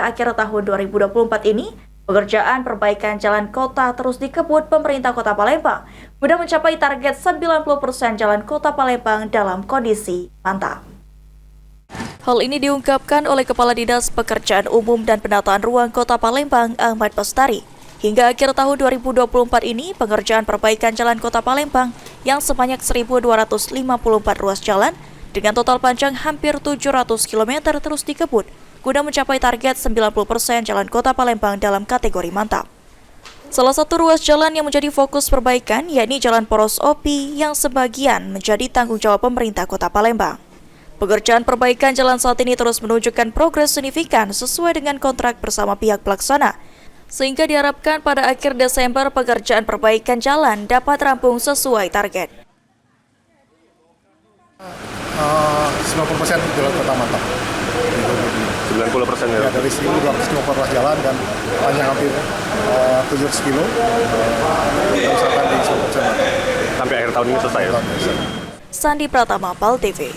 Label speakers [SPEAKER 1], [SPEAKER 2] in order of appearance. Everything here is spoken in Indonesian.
[SPEAKER 1] akhir tahun 2024 ini, pekerjaan perbaikan jalan kota terus dikebut pemerintah Kota Palembang guna mencapai target 90% jalan Kota Palembang dalam kondisi mantap. Hal ini diungkapkan oleh Kepala Dinas Pekerjaan Umum dan Penataan Ruang Kota Palembang, Ahmad Bestari. Hingga akhir tahun 2024 ini, pengerjaan perbaikan jalan Kota Palembang yang sebanyak 1.254 ruas jalan dengan total panjang hampir 700 km terus dikebut guna mencapai target 90% jalan Kota Palembang dalam kategori mantap. Salah satu ruas jalan yang menjadi fokus perbaikan yakni Jalan Poros Opi yang sebagian menjadi tanggung jawab pemerintah Kota Palembang. Pekerjaan perbaikan jalan saat ini terus menunjukkan progres signifikan sesuai dengan kontrak bersama pihak pelaksana, sehingga diharapkan pada akhir Desember pekerjaan perbaikan jalan dapat rampung sesuai target.
[SPEAKER 2] 90% jalan kota mantap.
[SPEAKER 3] 90%
[SPEAKER 2] ya? Dari 1.250 ruas jalan dan panjang hampir 700 kilo. Usahakan di 90% mantap.
[SPEAKER 3] Sampai akhir tahun ini selesai ya?
[SPEAKER 1] Sandi Pratama, PAL TV.